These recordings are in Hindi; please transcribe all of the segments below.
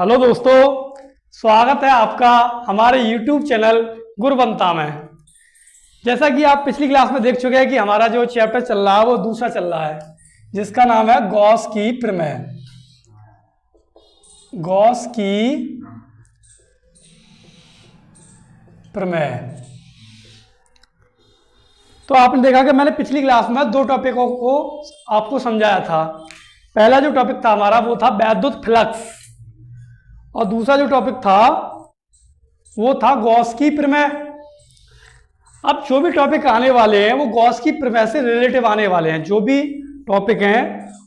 हेलो दोस्तों, स्वागत है आपका हमारे YouTube चैनल गुरबंता में। जैसा कि आप पिछली क्लास में देख चुके हैं कि हमारा जो चैप्टर चल रहा है वो दूसरा चल रहा है, जिसका नाम है गॉस की प्रमेय। गॉस की प्रमेय। तो आपने देखा कि मैंने पिछली क्लास में दो टॉपिकों को आपको समझाया था। पहला जो टॉपिक था हमारा वो था वैद्युत फ्लक्स, और दूसरा जो टॉपिक था वो था गॉस की प्रमेय। अब जो भी टॉपिक आने वाले हैं वो गॉस की प्रमेय से रिलेटिव आने वाले हैं। जो भी टॉपिक हैं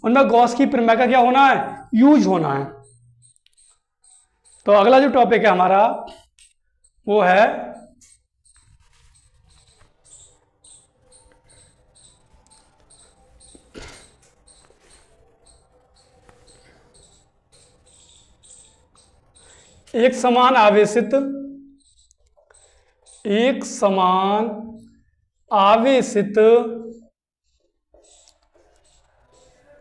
उनमें गॉस की प्रमेय का क्या होना है, यूज होना है। तो अगला जो टॉपिक है हमारा वो है एक समान आवेशित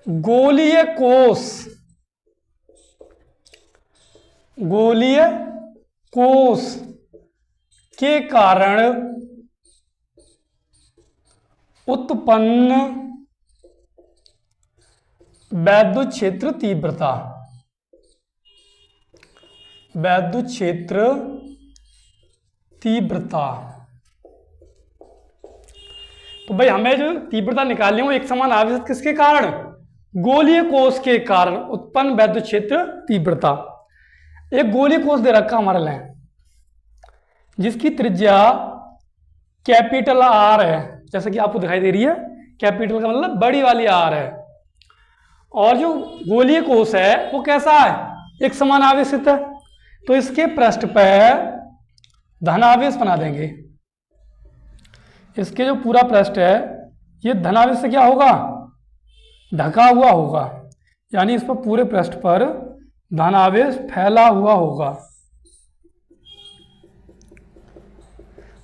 गोलीय कोष के कारण उत्पन्न वैद्युत क्षेत्र तीव्रता। तो भाई हमें जो तीव्रता निकालनी है वो एक समान आवेशित किसके कारण, गोलीय कोष के कारण उत्पन्न वैद्युत क्षेत्र तीव्रता। एक गोलीय कोष दे रखा हमारे लिए जिसकी त्रिज्या कैपिटल आर है, जैसा कि आपको दिखाई दे रही है। कैपिटल का मतलब बड़ी वाली आर है, और जो गोलीय कोष है वो कैसा है, एक समान आवेशित है। तो इसके पृष्ठ पर धनावेश बना देंगे। इसके जो पूरा पृष्ठ है ये धनावेश से क्या होगा, ढका हुआ होगा, यानी इस पर पूरे पृष्ठ पर धनावेश फैला हुआ होगा।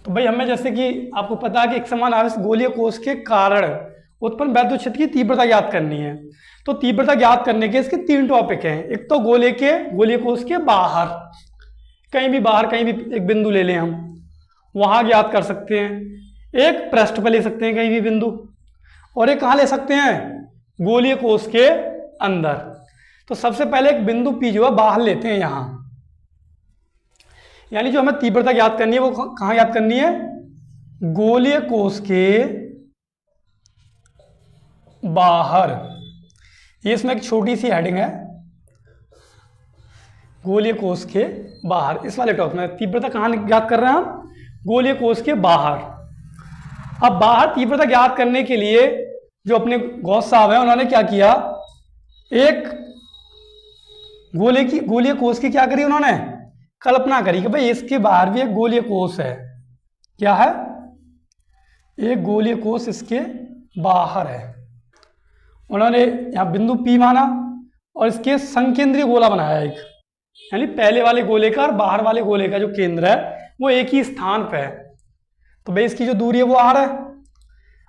तो भाई हमें जैसे कि आपको पता है कि एक समान आवेश गोलीय कोष के कारण उत्पन्न वैद्युत क्षेत्र की तीव्रता ज्ञात करनी है। तो तीव्रता ज्ञात करने के इसके तीन टॉपिक हैं। एक तो गोलीय कोष के बाहर, कहीं भी बाहर कहीं भी एक बिंदु ले लें हम, वहां ज्ञात कर सकते हैं। एक पृष्ठ पर ले सकते हैं कहीं भी बिंदु, और एक कहां ले सकते हैं, गोलीय कोष के अंदर। तो सबसे पहले एक बिंदु P जो है बाहर लेते हैं यहां, यानी जो हमें तीव्रता ज्ञात करनी है वो कहां ज्ञात करनी है, गोलीय कोष के बाहर। ये इसमें एक छोटी सी हेडिंग है, गोलीय कोष के बाहर। इस वाले टॉपिक में तीव्रता कहां ज्ञात कर रहे हैं हम, गोलीय कोष के बाहर। अब बाहर तीव्रता ज्ञात करने के लिए जो अपने गॉस साहब हैं उन्होंने क्या किया, एक गोलीय कोष की क्या करी, उन्होंने कल्पना करी कि भाई इसके बाहर भी एक गोलीय कोष है। क्या है, एक गोलीय कोष इसके बाहर है। उन्होंने यहां बिंदु P माना और इसके संकेंद्रीय गोला बनाया एक, यानी पहले वाले गोले का और बाहर वाले गोले का जो केंद्र है वो एक ही स्थान पे है। तो भाई इसकी जो दूरी है वो R है।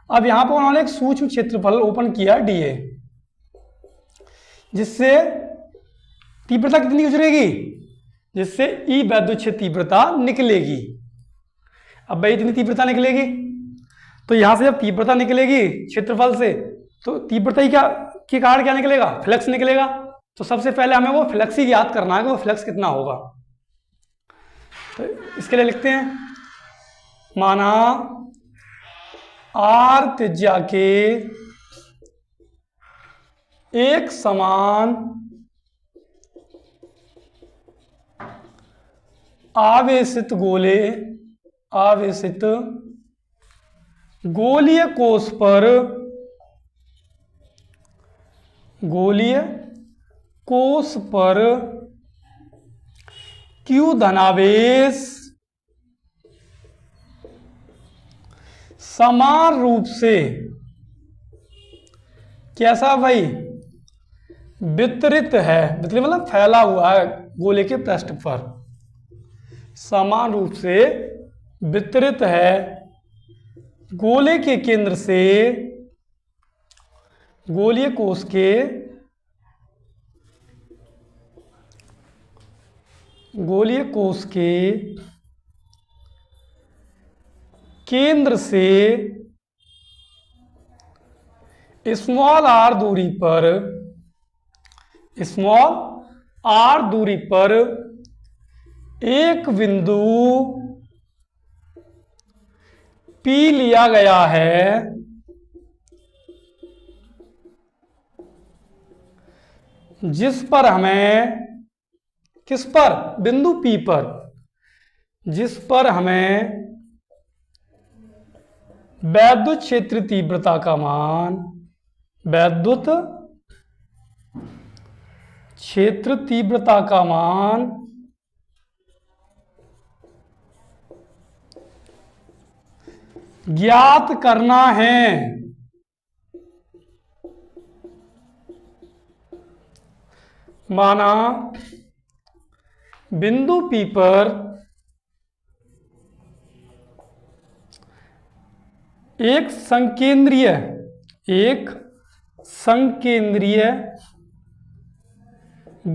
अब यहां पर उन्होंने एक सूक्ष्म क्षेत्रफल ओपन किया dA, जिससे तीव्रता कितनी गुजरेगी, जिससे E वैद्युत क्षेत्र तीव्रता निकलेगी। अब भाई इतनी तीव्रता निकलेगी, तो यहां से जब तीव्रता निकलेगी क्षेत्रफल से, तो तीव्रता ही के कारण क्या निकलेगा, फ्लक्स निकलेगा। तो सबसे पहले हमें वो फ्लक्स ही याद करना है कि वो फ्लक्स कितना होगा। तो इसके लिए लिखते हैं, माना R त्रिज्या के एक समान आवेशित गोलीय कोष पर Q धनावेश समान रूप से कैसा भाई, वितरित है। वितरित मतलब फैला हुआ है गोले के पृष्ठ पर, समान रूप से वितरित है गोले के केंद्र से गोलीय कोष के गोलीय कोश के केंद्र से स्मॉल आर दूरी पर एक बिंदु P लिया गया है जिस पर हमें, किस पर, बिंदु P पर, जिस पर हमें वैद्युत क्षेत्र तीव्रता का मान, वैद्युत क्षेत्र तीव्रता का मान ज्ञात करना है। माना बिंदु P पर एक संकेंद्रीय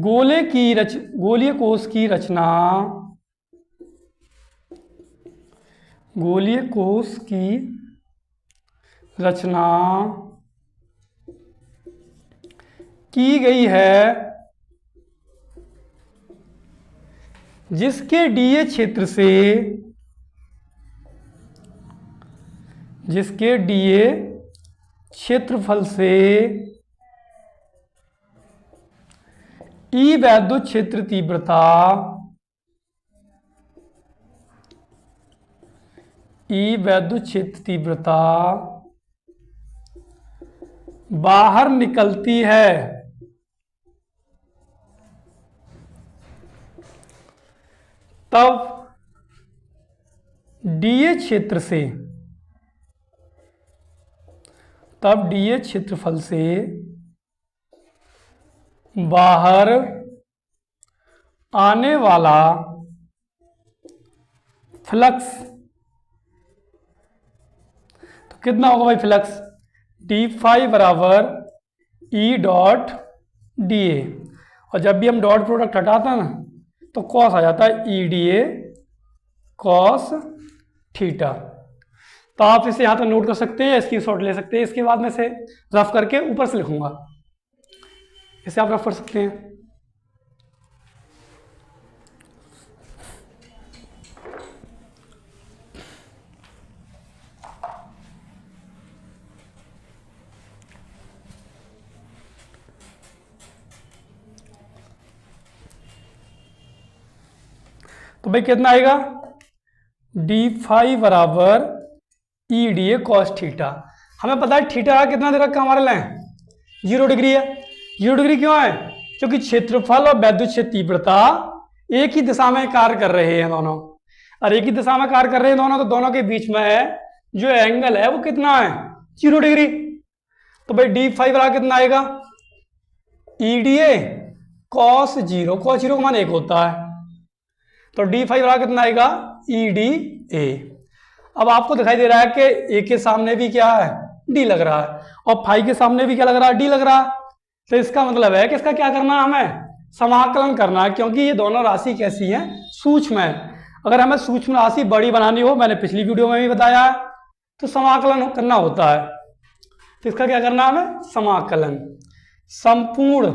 गोलीय कोश की रचना, गोलीय कोश की रचना की गई है जिसके डीए क्षेत्र से, जिसके डीए क्षेत्रफल से ई वैद्युत क्षेत्र तीव्रता, ई वैद्युत क्षेत्र तीव्रता बाहर निकलती है। तब डीए क्षेत्र से, तब डीए क्षेत्रफल से बाहर आने वाला फ्लक्स, तो कितना होगा भाई फ्लक्स, d5 बराबर ई डॉट डी ए, और जब भी हम डॉट प्रोडक्ट हटाते हैं ना तो कॉस आ जाता है E D A cos theta. तो आप इसे यहाँ तक नोट कर सकते हैं, स्क्रीनशॉट ले सकते हैं। इसके बाद में से रफ करके ऊपर से लिखूंगा, इसे आप रफ कर सकते हैं। तो भाई कितना आएगा, d5 बराबर E D A cos theta. हमें पता है थीटा कितना दे रखा हमारे लिए, 0 डिग्री है। 0 डिग्री क्यों है, क्योंकि क्षेत्रफल और वैद्युत क्षेत्र तीव्रता एक ही दिशा में कार्य कर रहे हैं दोनों, और एक ही दिशा में कार्य कर रहे हैं दोनों, तो दोनों के बीच में जो एंगल है वो कितना है, 0 डिग्री। तो भाई d5 बराबर कितना आएगा, E D A cos 0, cos 0 का मान 1 होता है, तो d5 बराबर कितना आएगा, ई डी ए। अब आपको दिखाई दे रहा है कि a के सामने भी क्या है, d लग रहा है, और फाई के सामने भी क्या लग रहा है, d लग रहा है। तो इसका मतलब है कि इसका क्या करना है, हमें समाकलन करना है, क्योंकि ये दोनों राशि कैसी हैं, सूक्ष्म है। अगर हमें सूक्ष्म राशि बड़ी बनानी हो, मैंने पिछली वीडियो में भी बताया है, तो समाकलन करना होता है। तो इसका क्या करना है हमें, समाकलन। संपूर्ण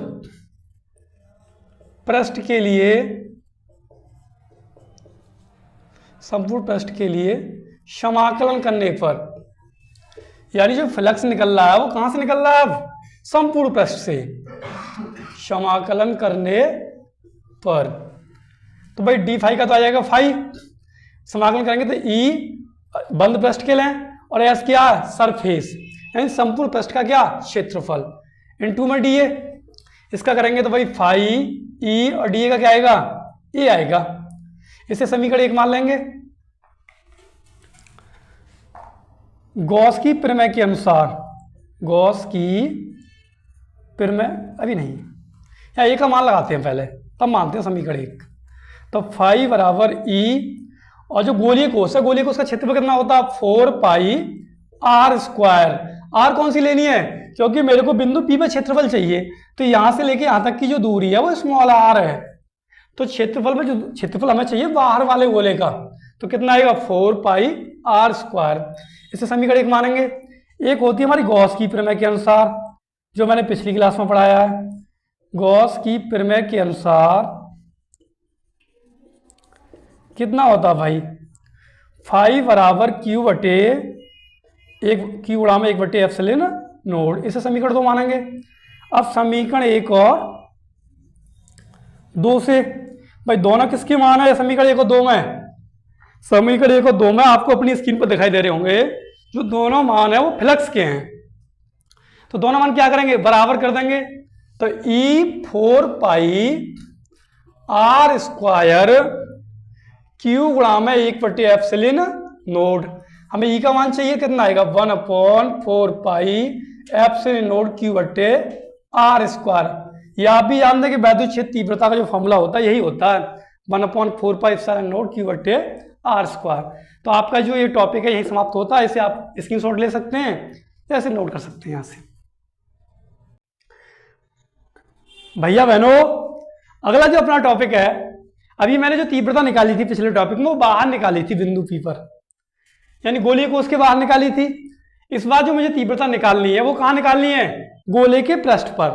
पृष्ठ के लिए, संपूर्ण पृष्ठ के लिए समाकलन करने पर, यानी जो फ्लक्स निकल रहा है वो कहां से निकल रहा है, अब संपूर्ण पृष्ठ से समाकलन करने पर। तो भाई d5 का तो आ जाएगा 5, समाकलन करेंगे तो e बंद पृष्ठ के लें, और s क्या, सरफेस, यानी संपूर्ण पृष्ठ का क्या, क्षेत्रफल, इनटू में dA। इसका करेंगे तो भाई 5e और dA का क्या आएगा, a आएगा। इसे समीकरण 1 मान लेंगे। गॉस की प्रमेय के अनुसार, गॉस की प्रमेय अभी नहीं, या ए का मान लगाते हैं पहले, तब मानते हैं समीकरण 1। तो 5 बराबर e, और जो गोलीय कोश है, गोलीय कोश का क्षेत्रफल कितना होता है, 4 पाई आर स्क्वायर। आर कौन सी लेनी है, क्योंकि मेरे को बिंदु P पर क्षेत्रफल चाहिए, तो यहां से लेके यहां तक की जो दूरी है वो स्मॉल आर है। तो क्षेत्रफल में जो क्षेत्रफल हमें चाहिए बाहर वाले गोले का, तो कितना आएगा 4πr²। इसे समीकरण 1 मानेंगे। एक होती है हमारी गॉस की प्रमेय के अनुसार, जो मैंने पिछली क्लास में पढ़ाया है। गॉस की प्रमेय के अनुसार कितना होता भाई, 5 बराबर Q बटे Q गुणा में 1 बटे एप्सिलॉन नोड। इसे समीकरण 2 मानेंगे। अब समीकरण 1 और 2 से भाई दोनों किसके मान है समीकरण 1 और 2 में? समीकरण 1 और 2 में आपको अपनी स्क्रीन पर दिखाई दे रहे होंगे, जो दोनों मान है वो फ्लक्स के हैं। तो दोनों मान क्या करेंगे, बराबर कर देंगे। तो E4πr² Q गुणा में 1 बटे एप्सिलॉन नोड। हमें E का मान चाहिए, कितना आएगा 1/4π एप्सिलॉन नोड Q बटे r²। या आप भी जानते हैं कि वैद्युत क्षेत्र तीव्रता का जो फॉर्मूला होता है यही होता है 1/4π एप्सिलॉन नोड Q बटे r²। तो आपका जो ये टॉपिक है यही समाप्त होता है। इसे आप स्क्रीनशॉट ले सकते हैं या ऐसे नोट कर सकते हैं यहाँ से। भैया बहनों, अगला जो अपना टॉपिक है, अभी मैंने जो तीव्रता निकाली थी पिछले टॉपिक में वो बाहर निकाली थी बिंदु P पर, यानी गोले को उसके बाहर निकाली थी। इस बार जो मुझे तीव्रता निकालनी है वो कहाँ निकालनी है, गोले के पृष्ठ पर।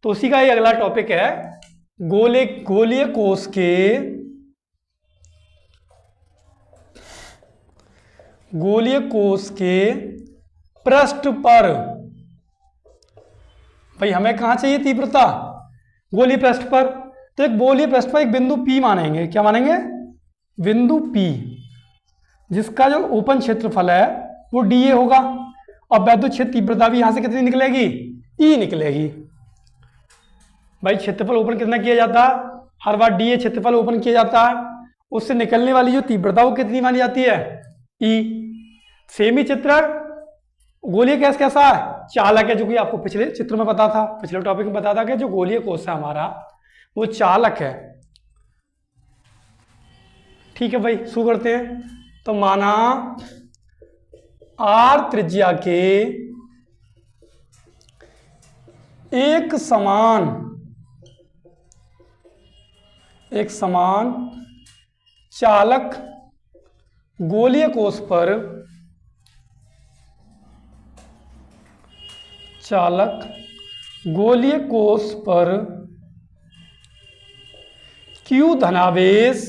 तो उसी का ये अगला टॉपिक है, गोलीय कोश के पृष्ठ पर। भाई हमें कहाँ चाहिए तीव्रता, गोलीय पृष्ठ पर। तो एक गोलीय पृष्ठ पर एक बिंदु P मानेंगे। क्या मानेंगे, बिंदु P, जिसका जो ओपन क्षेत्रफल है वो dA होगा, और वैद्युत क्षेत्र तीव्रता भी यहां से कितनी निकलेगी, E निकलेगी। भाई क्षेत्रफल ओपन कितना किया जाता है, हर बार dA क्षेत्रफल ओपन किया जाता है, उससे निकलने वाली जो तीव्रता वो कितनी मानी जाती है, E। सेम ही चित्र गोलीय गैस कैसा है, चालक है, जो कि आपको पिछले चित्र में पता था, पिछले टॉपिक में बताया था कि जो गोलीय कोश है हमारा वो चालक है। ठीक है भाई, शुरू करते हैं। तो माना R त्रिज्या के एक समान चालक गोलीय कोश पर Q धनावेश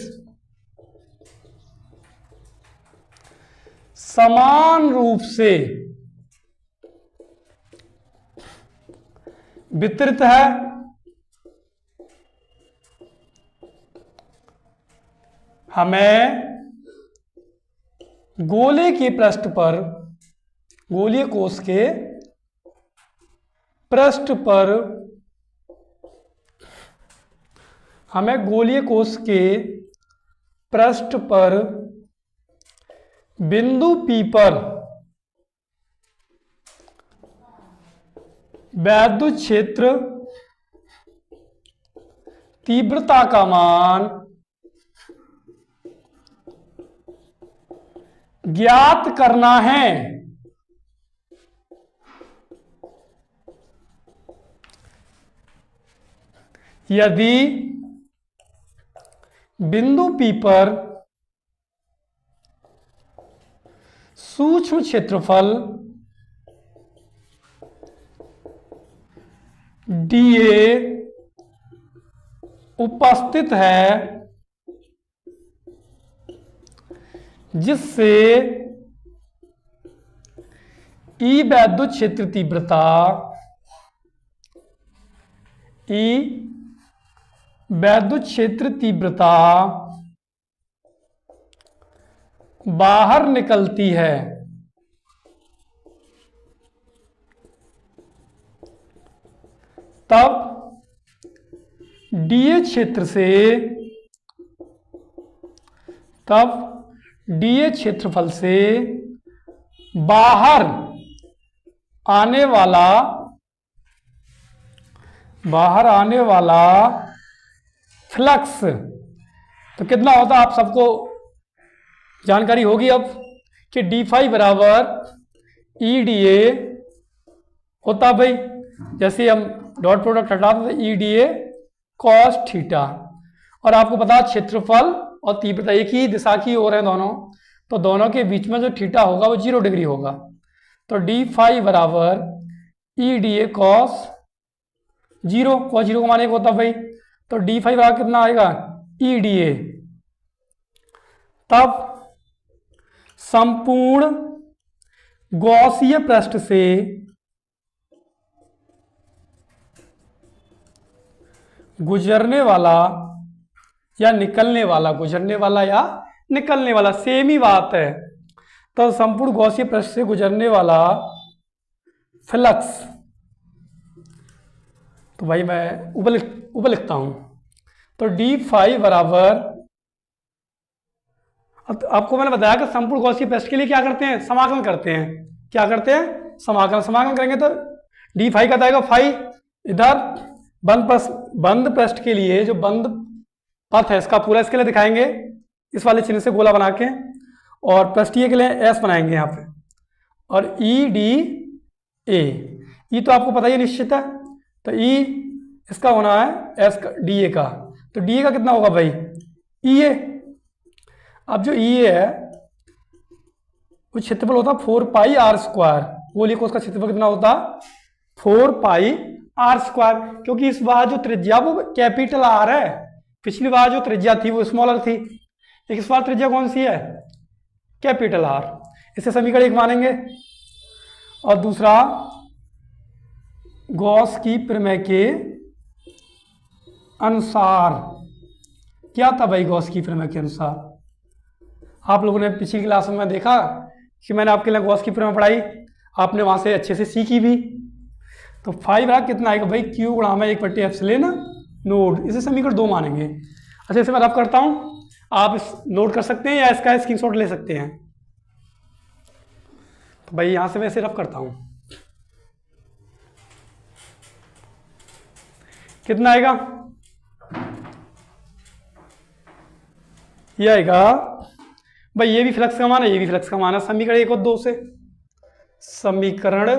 समान रूप से वितरित है। हमें गोले के पृष्ठ पर, गोलीय कोश के पृष्ठ पर, हमें गोलीय कोश के पृष्ठ पर बिंदु P पर वैद्युत क्षेत्र तीव्रता का मान ज्ञात करना है। यदि बिंदु P पर सूक्ष्म क्षेत्रफल dA उपस्थित है, जिससे E वैद्युत क्षेत्र तीव्रता, E वैद्युत क्षेत्र तीव्रता बाहर निकलती है। तब dA क्षेत्रफल से बाहर आने वाला फ्लक्स तो कितना होता है, आप सबको जानकारी होगी अब कि d∅ बराबर EdA होता भाई। जैसे हम डॉट प्रोडक्ट हटाते तो EdA cos थीटा, और आपको पता है क्षेत्रफल और तीव्रता एक ही दिशा की ओर है दोनों, तो दोनों के बीच में जो थीटा होगा वो 0 डिग्री होगा। तो डी फाई बराबर E D A cos 0, cos 0 का मान 1 होता है भाई, तो डी फाई बराबर कितना आएगा ई डी ए। तब संपूर्ण गॉसीय पृष्ठ से गुजरने वाला या निकलने वाला, गुजरने वाला या निकलने वाला सेम ही बात है, तो संपूर्ण गॉसीय पृष्ठ से गुजरने वाला फ्लक्स, तो भाई मैं ऊपर लिखता हूं, तो डी फाई बराबर, आपको मैंने बताया कि संपूर्ण गॉसीय पृष्ठ के लिए क्या करते हैं, समाकलन करते हैं। क्या करते हैं, समाकलन करेंगे तो डी फाई का आएगा फाई, इधर बंद पृष्ठ के लिए जो बंद पथ है इसका पूरा इसके लिए दिखाएंगे इस वाले चिन्ह से गोला बना के, और पृष्ठीय के लिए एस बनाएंगे यहाँ पे, और ई डी ए, ई तो आपको पता ही निश्चित है, तो ई इसका होना है एस का डी ए का, तो डी ए का कितना होगा भाई ई ए। अब जो ई ए है वो क्षेत्रफल होता 4 पाई आर स्क्वायर, गोलीय कोश का क्षेत्रफल कितना होता 4 पाई आर स्क्वायर, क्योंकि इस बार जो त्रिज्या वो कैपिटल आर है, पिछली बार जो त्रिज्या थी वो स्मॉलर थी, इस बार त्रिज्या कौन सी है कैपिटल आर, इसे समीकरण 1 मानेंगे। और दूसरा गॉस की प्रमेय के अनुसार, क्या था भाई गॉस की प्रमेय के अनुसार, आप लोगों ने पिछली क्लास में देखा कि मैंने आपके लिए गॉस की प्रमेय पढ़ाई, आपने वहां से अच्छे से सीखी भी। तो 5 बराबर कितना आएगा भाई क्यू गुणा में 1/एप्सिलॉन नोड, इसे समीकरण 2 मानेंगे। अच्छा इसे मैं रब करता हूं, आप इस नोट कर सकते हैं या इसका स्क्रीनशॉट ले सकते हैं। तो भाई यहां से मैं इसे रब करता हूं, कितना आएगा, ये आएगा भाई, ये भी फ्लक्स का मान है, ये भी फ्लक्स का मान है, समीकरण 1 और 2 से, समीकरण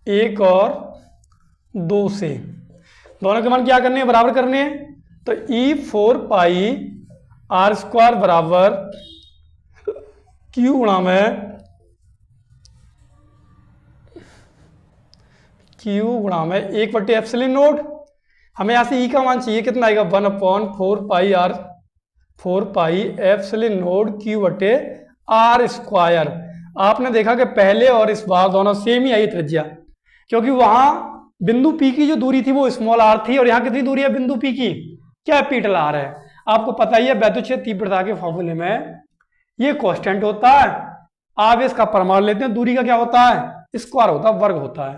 1 और 2 से दोनों के मान क्या करने हैं, बराबर करने हैं। तो ई 4 पाई आर स्क्वायर बराबर क्यू गुणा में क्यू गुणा में 1/एप्सिलॉन नोड, हमें यहां से ई का मान चाहिए, कितना आएगा 1/4 pi r 4 pi epsilon naught q बटे आर स्क्वायर। आपने देखा कि पहले और इस बार दोनों सेम ही आई त्रिज्या, क्योंकि वहां बिंदु पी की जो दूरी थी वो स्मॉल आर थी, और यहाँ कितनी दूरी है बिंदु पी की, कैपिटल आर है। आपको पता ही है वैद्युत क्षेत्र तीव्रता के फॉर्मूले में ये कांस्टेंट होता है, आप इसका प्रमाण लेते हैं, दूरी का क्या होता है स्क्वायर होता है, वर्ग होता है।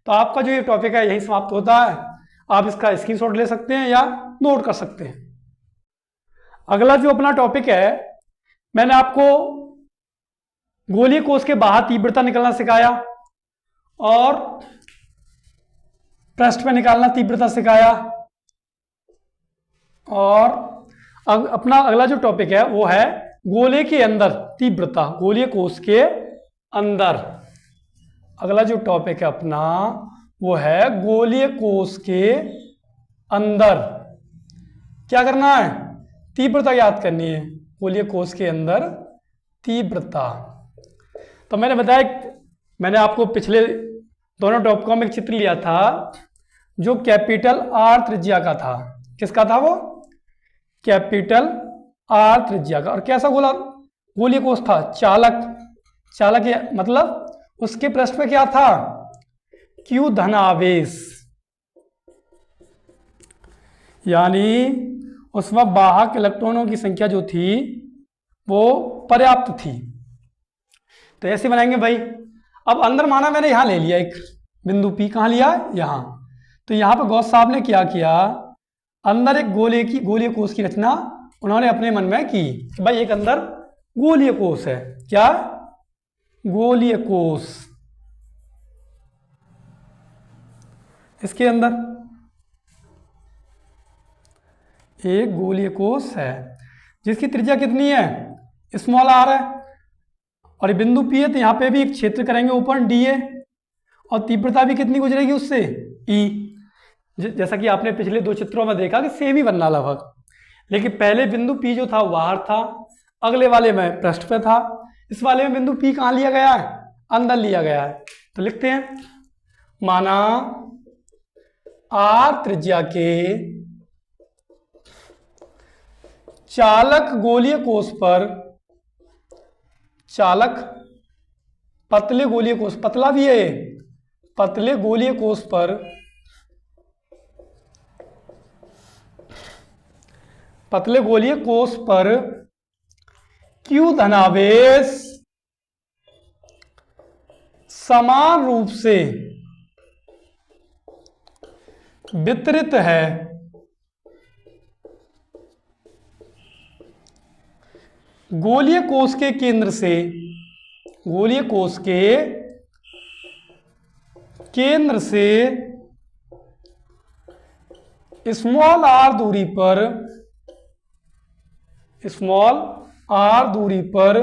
तो आपका जो ये टॉपिक है यही समाप्त होता है, आप इसका स्क्रीनशॉट ले सकते हैं या नोट कर सकते हैं। अगला जो अपना टॉपिक है, मैंने आपको गोलीय कोश के बाहर तीव्रता निकालना सिखाया और पृष्ठ पे निकालना तीव्रता सिखाया, और अपना अगला जो टॉपिक है वो है गोले के अंदर तीव्रता, गोलीय कोश के अंदर। अगला जो टॉपिक है अपना वो है गोलीय कोश के अंदर क्या करना है, तीव्रता याद करनी है, गोलीय कोश के अंदर तीव्रता। तो मैंने बताया, मैंने आपको पिछले दोनों टॉपिकों में एक चित्र लिया था जो कैपिटल आर त्रिज्या का था, किसका था वो कैपिटल आर त्रिज्या का, और कैसा गोलीय कोश था चालक मतलब उसके पृष्ठ पे क्या था क्यू धन आवेश, यानी उसमें वाहक इलेक्ट्रॉनों की संख्या जो थी वो पर्याप्त थी। तो ऐसे बनाएंगे भाई। अब अंदर माना मैंने यहां ले लिया एक बिंदु P, कहां लिया यहां, तो यहां पर गॉस साहब ने क्या किया, अंदर एक गोलीय कोश की रचना उन्होंने अपने मन में की कि भाई एक अंदर गोलीय कोश है, क्या गोलीय कोश, इसके अंदर एक गोलीय कोश है जिसकी त्रिज्या कितनी है स्मॉल आर है, और बिंदु P है, तो यहाँ पे भी एक क्षेत्र करेंगे ऊपर dA, और तीव्रता भी कितनी गुजरेगी उससे E, जैसा कि आपने पिछले 2 चित्रों में देखा कि सेम ही बनना लगभग। लेकिन पहले बिंदु P जो था बाहर था, अगले वाले में पृष्ठ पे था, इस वाले में बिंदु P कहाँ लिया गया है, अंदर लिया गया है। तो लिखते हैं, माना R त्रिज्या के चालक गोलीय कोष पर, चालक पतले गोलीय कोष, पतला भी है ये, पतले गोलीय कोष पर पतले गोलीय कोष पर Q धनावेश समान रूप से वितरित है। गोलीय कोष के केंद्र से, गोलीय कोष के केंद्र से स्मॉल r दूरी पर, स्मॉल r दूरी पर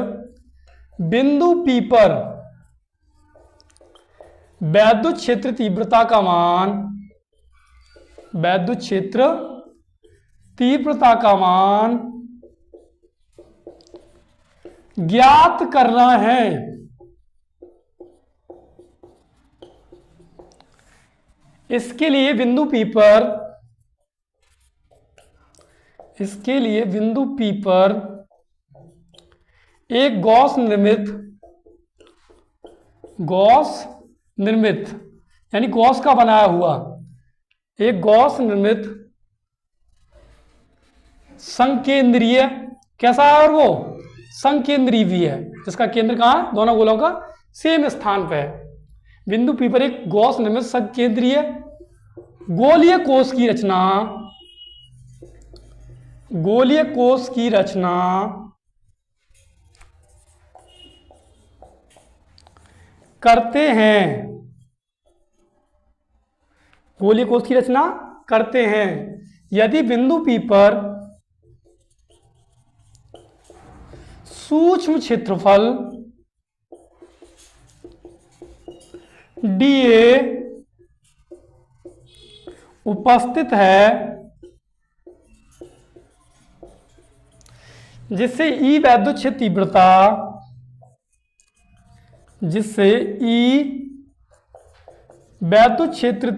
बिंदु P पर वैद्युत क्षेत्र तीव्रता का मान, वैद्युत क्षेत्र तीव्रता का मान ज्ञात करना है। इसके लिए बिंदु P पर, इसके लिए बिंदु P पर एक गॉस निर्मित यानी गॉस का बनाया हुआ एक गॉस निर्मित संकेंद्रीय, कैसा है, और वो संकेंद्रीय भी है, जिसका केंद्र कहाँ है, दोनों गोलों का सेम स्थान पे है। बिंदु P पर एक गॉस निर्मित संकेंद्रीय गोलीय कोष की रचना, गोलीय कोष की रचना करते हैं, गोलीय कोष की रचना करते हैं यदि बिंदु P पर सूक्ष्म क्षेत्रफल dA उपस्थित है, जिससे E वैद्युत क्षेत्र तीव्रता, जिससे E वैद्युत क्षेत्र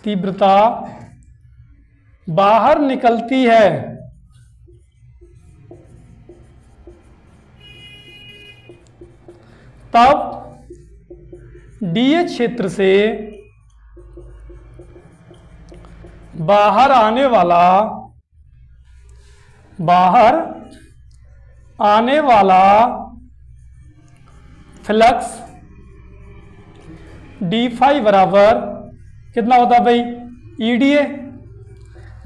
तीव्रता बाहर निकलती है। तब dA क्षेत्र से बाहर आने वाला फ्लक्स डी फाई बराबर कितना होता है भाई, EDA।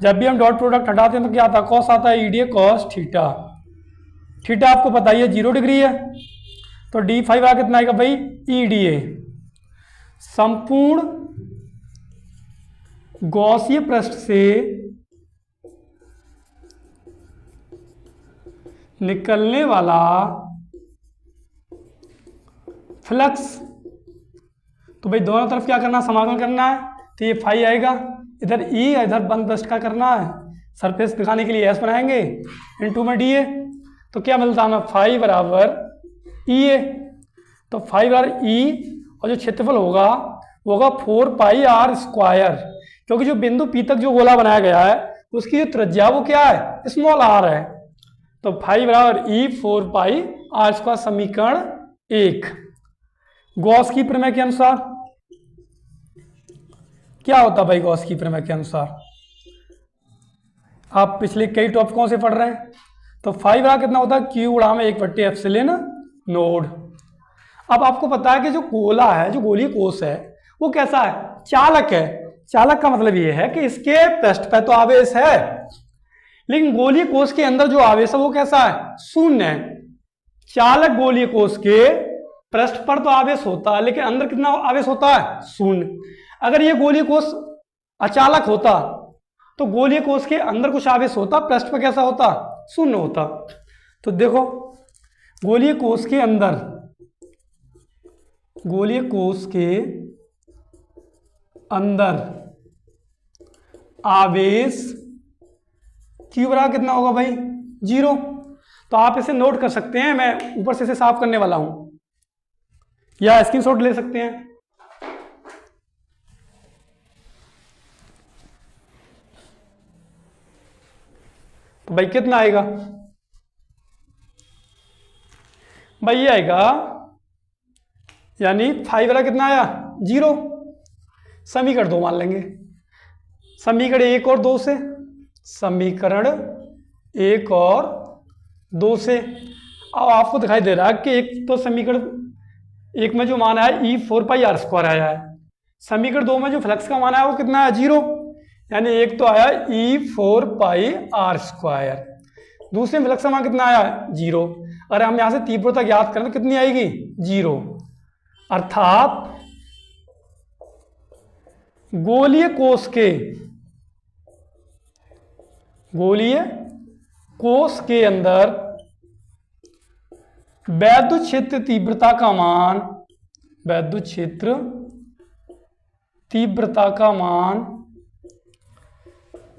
जब भी हम डॉट प्रोडक्ट हटाते हैं तो क्या आता है, कॉस आता है, EDA कॉस थीटा। थीटा आपको पता ही है 0 डिग्री है, तो डी फाई बराबर कितना आएगा भाई, EDA। संपूर्ण गॉसीय पृष्ठ से निकलने वाला फ्लक्स, तो भाई दोनों तरफ क्या करना है, समाकलन करना है, तो ये फाई आएगा, इधर E इधर बंद पृष्ठ का करना है, सरफेस दिखाने के लिए S बनाएंगे, इनटू में DA, तो क्या मिलता है हमें, फाई बराबर EA। तो फाई बराबर E और जो क्षेत्रफल होगा वो होगा 4πr², क्योंकि जो बिंदु P तक जो गोला बनाया गया है उसकी जो त्रिज्या वो क्या है, स्मॉल r है। तो फाई बराबर E 4πr², समीकरण 1। गॉस की प्रमेय के अनुसार क्या होता है भाई, गॉस की प्रमेय के अनुसार आप पिछले कई टॉपिकों से पढ़ रहे हैं, तो फाई बराबर कितना होता है, Q गुणा में 1/ε0। अब आपको पता है कि जो गोला है, जो गोलीय कोष है, वो कैसा है, चालक है। चालक का मतलब ये है कि इसके पृष्ठ पर तो आवेश है, लेकिन गोलीय कोष के अंदर जो आवेश है वो कैसा है, शून्य है। चालक गोलीय कोष के पृष्ठ पर तो आवेश होता है, लेकिन अंदर कितना आवेश होता है, शून्य। अगर ये गोलीय कोष अचालक होता तो गोलीय कोष के अंदर कुछ आवेश होता, पृष्ठ पर कैसा होता, शून्य होता। तो देखो गोलीय कोष के अंदर, गोलीय कोष के अंदर आवेश Q बराबर कितना होगा भाई 0। तो आप इसे नोट कर सकते हैं, मैं ऊपर से इसे साफ करने वाला हूं या स्क्रीनशॉट ले सकते हैं। तो भाई कितना आएगा भाई, ये आएगा यानी 5 वाला कितना आया 0। समीकरण 2 मान लेंगे, समीकरण 1 और 2 से, समीकरण 1 और 2 से। अब आपको दिखाई दे रहा है कि एक तो समीकरण 1 में जो मान आया E4πr² आया है, समीकरण 2 में जो फ्लक्स का मान आया वो कितना है 0, यानी एक तो आया E4πr², दूसरे में फ्लक्स का मान कितना आया 0। और हम यहां से तीव्रता ज्ञात करें तो कितनी आएगी 0, अर्थात गोलीय कोश के अंदर वैद्युत क्षेत्र तीव्रता का मान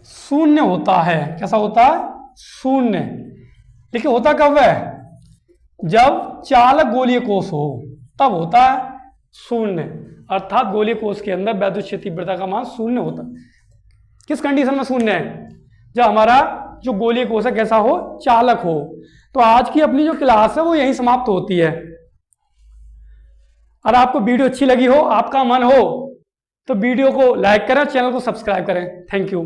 शून्य होता है। कैसा होता है शून्य। लेकिन होता कब है, जब चालक गोलीय कोश हो तब होता है शून्य, अर्थात गोलीय कोश के अंदर वैद्युत क्षेत्र तीव्रता का मान शून्य होता है। किस कंडीशन में शून्य है, जब हमारा जो गोलीय कोश है कैसा हो चालक हो। तो आज की अपनी जो क्लास है वो यहीं समाप्त होती है। और आपको वीडियो अच्छी लगी हो, आपका मन हो तो वीडियो को लाइक करें, चैनल को सब्सक्राइब करें। Thank you.